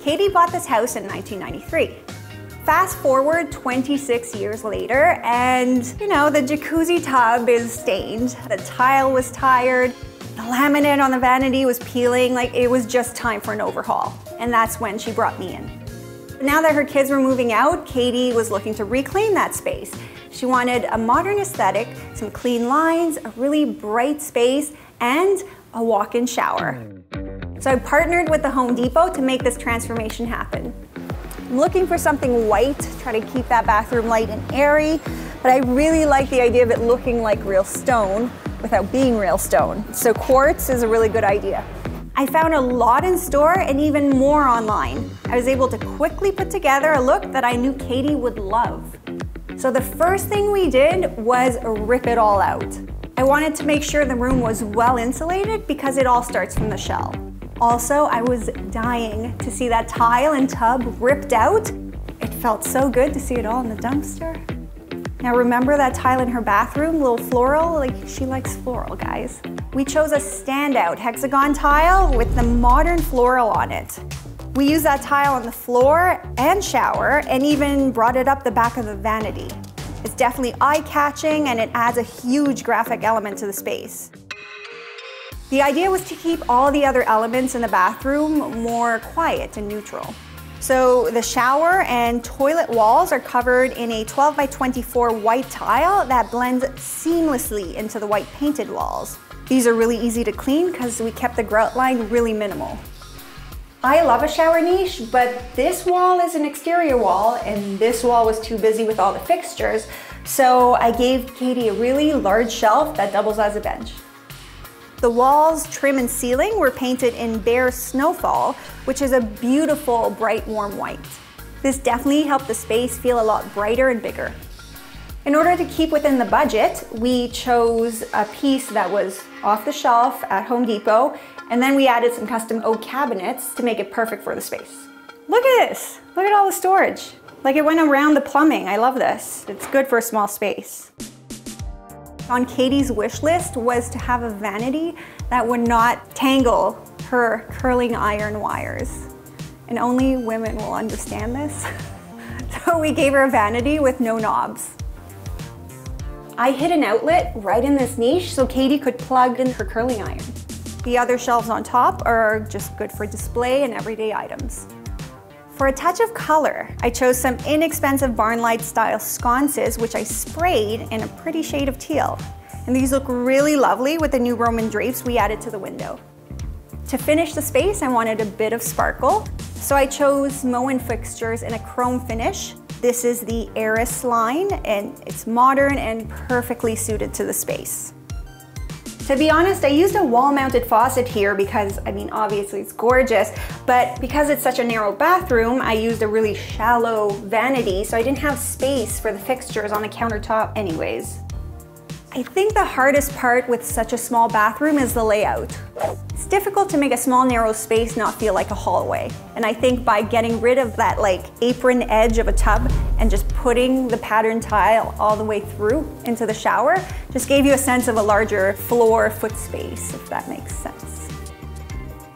Katie bought this house in 1993. Fast forward 26 years later, and you know, the jacuzzi tub is stained, the tile was tired, the laminate on the vanity was peeling, like it was just time for an overhaul. And that's when she brought me in. Now that her kids were moving out, Katie was looking to reclaim that space. She wanted a modern aesthetic, some clean lines, a really bright space, and a walk-in shower. So I partnered with the Home Depot to make this transformation happen. I'm looking for something white, try to keep that bathroom light and airy, but I really like the idea of it looking like real stone without being real stone. So quartz is a really good idea. I found a lot in store and even more online. I was able to quickly put together a look that I knew Katie would love. So the first thing we did was rip it all out. I wanted to make sure the room was well insulated because it all starts from the shell. Also, I was dying to see that tile and tub ripped out. It felt so good to see it all in the dumpster. Now remember that tile in her bathroom, little floral? Like, she likes floral, guys. We chose a standout hexagon tile with the modern floral on it. We used that tile on the floor and shower and even brought it up the back of the vanity. It's definitely eye-catching and it adds a huge graphic element to the space. The idea was to keep all the other elements in the bathroom more quiet and neutral. So the shower and toilet walls are covered in a 12 by 24 white tile that blends seamlessly into the white painted walls. These are really easy to clean because we kept the grout line really minimal. I love a shower niche, but this wall is an exterior wall and this wall was too busy with all the fixtures, so I gave Katie a really large shelf that doubles as a bench. The walls, trim, and ceiling were painted in Bare Snowfall, which is a beautiful, bright, warm white. This definitely helped the space feel a lot brighter and bigger. In order to keep within the budget, we chose a piece that was off the shelf at Home Depot, and then we added some custom oak cabinets to make it perfect for the space. Look at this! Look at all the storage. Like, it went around the plumbing. I love this. It's good for a small space. On Katie's wish list was to have a vanity that would not tangle her curling iron wires. And only women will understand this. So we gave her a vanity with no knobs. I hid an outlet right in this niche so Katie could plug in her curling iron. The other shelves on top are just good for display and everyday items. For a touch of color, I chose some inexpensive barn light style sconces, which I sprayed in a pretty shade of teal. And these look really lovely with the new Roman drapes we added to the window. To finish the space, I wanted a bit of sparkle, so I chose Moen fixtures in a chrome finish. This is the Eris line, and it's modern and perfectly suited to the space. To be honest, I used a wall-mounted faucet here because, I mean, obviously it's gorgeous, but because it's such a narrow bathroom, I used a really shallow vanity, so I didn't have space for the fixtures on the countertop anyways. I think the hardest part with such a small bathroom is the layout. It's difficult to make a small, narrow space not feel like a hallway. And I think by getting rid of that apron edge of a tub and just putting the pattern tile all the way through into the shower just gave you a sense of a larger floor foot space, if that makes sense.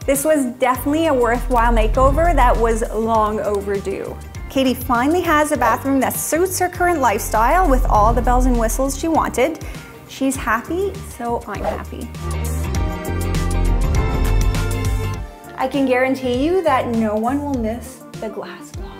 This was definitely a worthwhile makeover that was long overdue. Katie finally has a bathroom that suits her current lifestyle with all the bells and whistles she wanted. She's happy, so I'm happy. I can guarantee you that no one will miss the glass block.